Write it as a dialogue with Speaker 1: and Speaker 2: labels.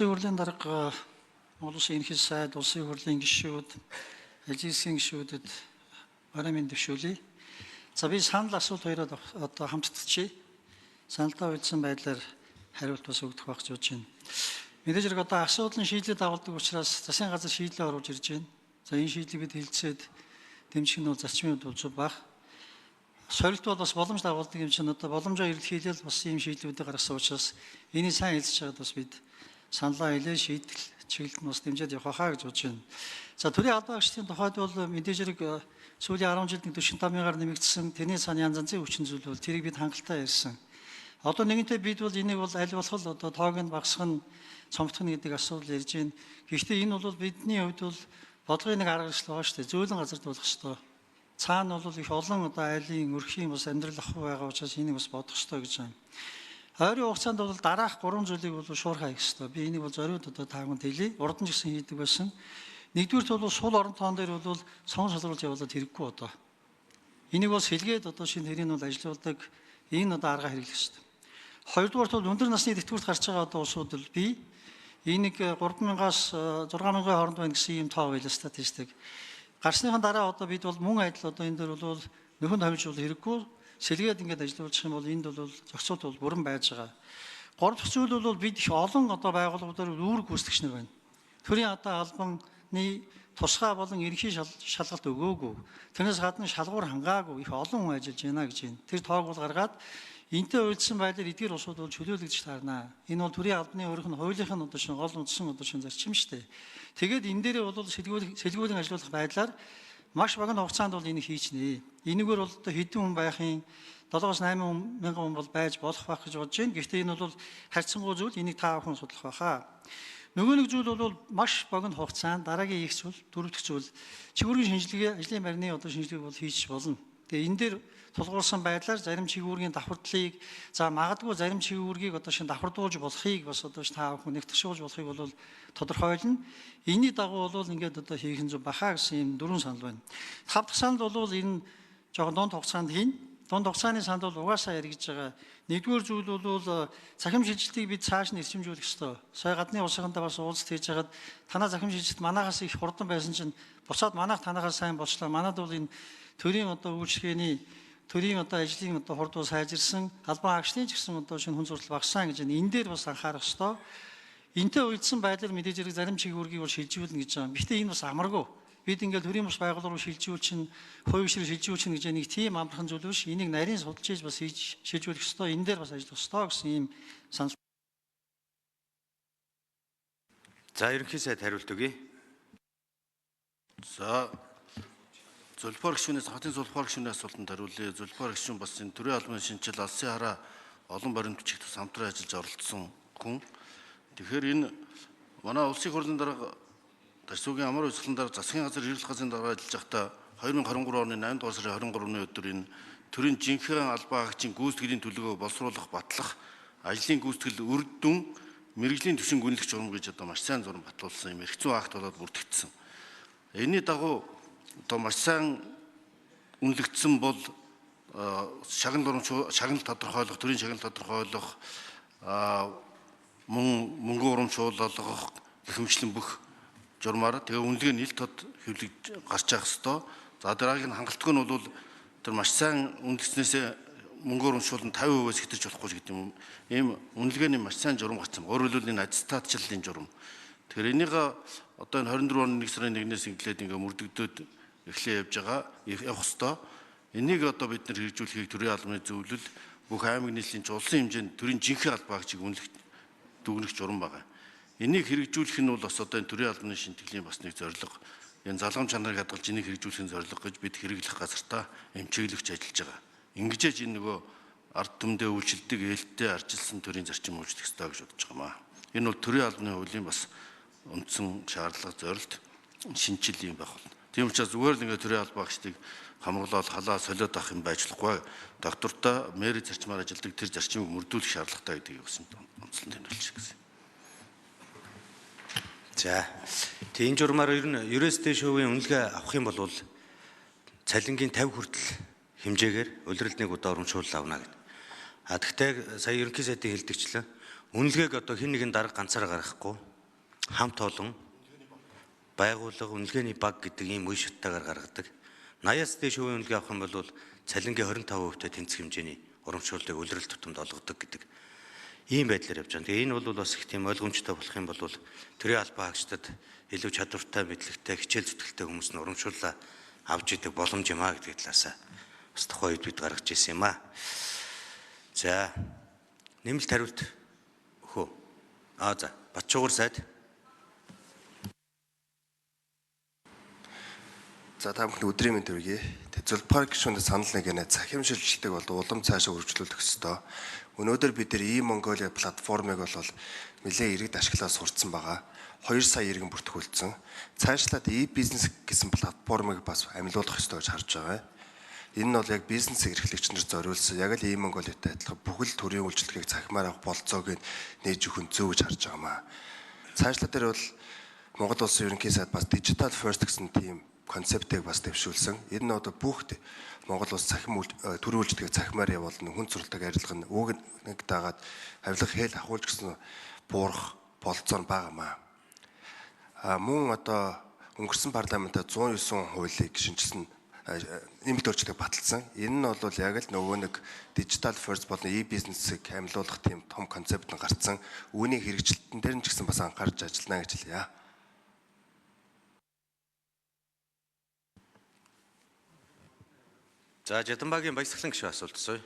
Speaker 1: Улсын хурлын дарга Монгол Улсын ерөнхий сайд, улсын хурлын гишүүд, ажил хэсгийн гишүүдэд орой минь дэвшүүлье. За би санал асуулт хоёроо одоо хамтдагчээ. Саналтаа үйлдсэн байдлаар хариулт бас өгдөх байх гэж бодож байна. Мэдээж хэрэг одоо асуудал нь шийдлээ дагуулдаг учраас засгийн газар шийдлээ оруулж ирж байна. За энэ шийдлийг бид хэлэлцээд дэмжих нь бол зарчмын хувьд зөв баг. Сорилт бол бас боломж дагуулдаг юм чинь одоо боломжоо илэрхийлэл бас ийм шийдлүүдийг гаргасан учраас энийг сайн хэлцэж байгаад бас бид саналаа хэлээ шийдэл чиглэлд нь бас дэмжиж явах хаа гэж бодож байна. За төрийн албан агчдын тухайд бол мэдээж хэрэг сүүлийн 10 жилд 45-аар нэмэгдсэн тэрний цаана янз янзын хүчин зүйл бол тэрийг бид хангалттай ярьсан. Одоо нэгэнтээ бид бол энийг бол аль болох одоо тоог нь багасгах нь цомтох нь гэдэг асуудал ярьж байна. Гэхдээ энэ бол бидний хувьд бол бодлогын нэг арга барил байгаа шүү дээ. Зөөлөн газарт болох ёстой. Цаана бол их олон одоо айлын өрхийн бас амьдрал ахгүй байгаа учраас энийг бас бодох ёстой гэж байна. Ойрын хугацаанд бол дараах 3 зүйлийг бол шуурхай хийх ёстой. Би энийг бол зориуд одоо тааганд хэлье. Урд нь ч гэсэн хийдэг байсан. Нэгдүгürt бол сул орон тоон дээр бол сонгон шалгаруулж явуулаад хэрэггүй одоо. Энийг бас хэлгээд одоо шинэ тэрийг бол ажилуулдаг энэ одоо арга хэрэглэх ёстой. Хоёрдугаарт бол өндөр насны тэтгэврт гарч байгаа одоо улсууд бол би энийг 3,000-аас 6,000 хооронд байна гэсэн ийм тоо байлаа статистик. Гарсныхан дараа одоо бид бол мөн адил одоо энэ дээр бол нөхөнд хавьж бол хэрэггүй сэлгээд ингээд ажиллуулчих юм бол энд бол зохицуулт бол бүрэн байж байгаа. Гурав дахь зүйл бол бид их олон одоо байгууллагуудаар үүрэг гүйцэтгэгч нар байна. Төрийн одоо албаны тусгай болон ерөнхий шалгалт өгөөгүй. Тэрнээс гадна шалгуур хангаагүй их олон хүн ажиллаж байна гэж байна. Тэр тоог бол гаргаад энтэй уйлдсан байдлаар эдгээр улсууд бол чөлөөлөгдөж таарнаа. Энэ бол төрийн албаны өөрийнх нь хуулийнх нь одоо шин гол үндсэн одоо шин зарчим шүү дээ. Тэгээд энэ дээрээ бол сэлгүүлийн ажиллах байдлаар маш богино хугацаанд бол энийг хийчихнэ. Энэгээр бол одоо хэдэн хүн байхын 7-8 мянган хүн бол байж болох байх гэж бодож байна. Гэхдээ энэ бол харьцангуй зүйл энийг та бүхэн судлах байхаа. Нөгөө нэг зүйл бол маш богино хугацаанд дараагийн их зүйл дөрөв дэх зүйл чигүүргийн шинжилгээ ажлын байрны одоо шинжилгээг бол хийж болно. Тэгээ энэ дээр тулгуурсан байдлаар зарим чигүүргийн давхардлыг за магадгүй зарим чигүүргийг одоо шин давхардуулж болохыг бас одоо та бүхэн нэгтгэшүүлж болохыг бол тодорхойлно. Энийний дагуу бол ингээд одоо хийх нь зөв бахаа гэсэн юм дөрвөн санал байна. Тав дахь санал бол энэ жоохон дунд хугацаанд хийн. Дунд хугацааны санд бол угаасаа яригдж байгаа. Нэгдүгээр зүйл бол захим шилжилтийг бид цааш нь эрчимжүүлэх ёстой. Сая гадны улсынхандаа бас уулзалт хийж хагаад танаа захим шилжилт манаагаас их хурдан байсан чинь буцаад манайх танахаас сайн болчлаа. Манад бол энэ төрийн одоо үйлчлэгээний төрийн одоо ажлын одоо хурд бол сайжирсан, албан агчлын ч гэсэн одоо шинэ хүн суртал багассан гэж энэ дээр бас анхаарах ёстой. Энтэй уйлдсан байдлаар мэдээж хэрэг зарим чиглэлийг бол шилжүүлнэ гэж байгаа юм. Гэхдээ энэ бас амаргүй. Бид ингээд төрийн бус байгууллага руу шилжүүлчин, хувийн ширээ шилжүүлчин гэж нэг тийм амархан зүйл биш. Энийг нарийн судалж хийж бас шилжүүлэх ёстой. Энэ дээр бас ажиллах ёстой гэсэн ийм санал.
Speaker 2: За ерөнхий сайд хариулт өгье.
Speaker 3: За Зөлбөр гишүүнээс хотын зөлбөр гишүүний асуултанд хариулъя. Зөлбөр гишүүн бас энэ төрийн албаны шинжил алсын хараа олон баримт бичигт хамтран ажиллаж оролцсон хүн. Тэгэхээр энэ манай улсын хурлын дарга Тарсуугийн амар үйлчлэлийн дарга засгийн газар эрүүл газрын дарга ажиллаж байхдаа 2023 оны 8 дугаар сарын 23-ны өдөр энэ төрийн жинхэнэ албан агчийн гүйцэтгэлийн төлөвөө боловсруулах батлах ажлын гүйцэтгэл үр дүн мэрэгжлийн түвшин гүнлэх журам гэж одоо маш сайн зураг батлуулсан юм. Эрх зүйн акт болоод бүртгэгдсэн. Энийний дагуу одоо маш сайн үнэлэгдсэн бол шагнал тодорхойлох, төрийн шагнал тодорхойлох, мөнгө урамшуул олгох гэх бүх журмаар тэгээ үнэлгээ нийл тод хэвлэж гарч явах ёстой. За дараагийн хангалттай нь бол тэр маш сайн үнэлснээсээ мөнгө урамшуул нь 50%-аас хэтэрч болохгүй гэдэг юм. Ийм үнэлгээний маш сайн журам гарсан. Өөрөөр хэлбэл энэ аттестатчлалын журам. Тэгэхээр энийг одоо энэ 24 оны 1 сарын 1-ээс эхлээд ингээ мөрдөгдөд эхлээ явж байгаа явах ёстой. Энийг одоо бид нэр хэрэгжүүлэхийг төрийн албаны зөвлөл бүх аймаг нийслэлийн улсын хэмжээнд төрийн жинхэнэ албан агчийг дүгнэх журам байгаа. Энийг хэрэгжүүлэх нь бол бас одоо энэ төрийн албаны шинтгэлийн бас нэг зорилго. Энэ залгам чанарыг хадгалж энийг хэрэгжүүлэхийн зорилго гэж бид хэрэглэх газартаа эмчиглэгч ажиллаж байгаа. Ингэжээж энэ нөгөө ард түмдээ үйлчлдэг ээлттэй арчилсан төрийн зарчим үйлчлэх ёстой гэж бодож байгаамаа. Энэ бол төрийн албаны хуулийн бас үндсэн шаардлага зорилт шинжил юм байх болно. Тийм учраас зүгээр л ингээ төрийн албан агчдыг хамруулаад халаа солиод авах юм байж болохгүй. Доктортой мэрийн зарчмаар ажилладаг тэр зарчмыг мөрдүүлэх шаардлагатай гэдгийг бас онцлон тэмдэглэж гэсэн.
Speaker 2: За тийм журмаар ер нь 9-өөс дээш хувийн үнэлгээ авах юм бол цалингийн 50 хүртэл хэмжээгээр улиралд нэг удаа урамшуул авна гэдэг. Гэхдээ сая ерөнхий сайдын хэлдэгчлээ үнэлгээг одоо хэн нэгэн дарга ганцаараа гаргахгүй хамт олон байгууллага үнэлгээний баг гэдэг ийм үе шаттайгаар гаргадаг. 80-аас дээш хувийн үнэлгээ авах юм бол цалингийн 25%-тэй тэнцэх хэмжээний урамшууллыг улирал тутамд олгодог гэдэг ийм байдлаар явж байгаа. Тэгээ энэ бол бас их тийм ойлгомжтой болох юм бол төрийн албан хаагчдад илүү чадвартай, мэдлэгтэй, хичээл зүтгэлтэй хүмүүс нь урамшууллаа авч идэг боломж юм а гэдэг талаас бас тухайн үед бид гаргаж ирсэн юм а. За нэмэлт хариулт өгөө. За Батчуугар сайд.
Speaker 4: За та бүхэн өдрийн мэнд төргий. Зөвлөмпар гишүүнд санал нэгэнэ цахим шилжилтийг бол улам цаашаа үргэлжлүүлэх ёстой. Өнөөдөр бид нар e-Mongolia платформыг бол нэлээд иргэд ашиглаад сурцсан байгаа. 2 сая иргэн бүртгүүлсэн. Цаашлаад e-бизнес гэсэн платформыг бас амилуулах ёстой гэж харж байгаа. Энэ нь бол яг бизнес эрхлэгч нар зориулсан. Яг л e-Mongolia-тай адилхан бүхэл төрлийн үйлчлэгийг цахимаар авах болцоог нээж өгөх нь зөв гэж харж байгаа маа. Цаашлаад дээр бол Монгол Улсын ерөнхий сайд бас digital first гэсэн тийм концептыг бас дэвшүүлсэн. Энэ нь одоо бүх Монгол улс цахим төрийн үйлчлэгийг цахимаар явуулна, хүн сурталдаг арилгах нь үг нэг дагаад авилга хэл ахуулж гэсэн буурах болцоо байгаамаа. Мөн одоо өнгөрсөн парламентаа 109 хуулийг шинжилсэн нэмэлт өөрчлөлтөд баталсан. Энэ нь бол яг л нөгөө нэг digital first болон e-бизнесийг хамлуулах тийм том концепт нь гарцсан. Үүнийг хэрэгжилтэн дээр нь ч гэсэн бас анхаарч ажиллана гэж хэлье.
Speaker 2: За Жаданбаагийн Баясгалан гишүүн асуулт асууя.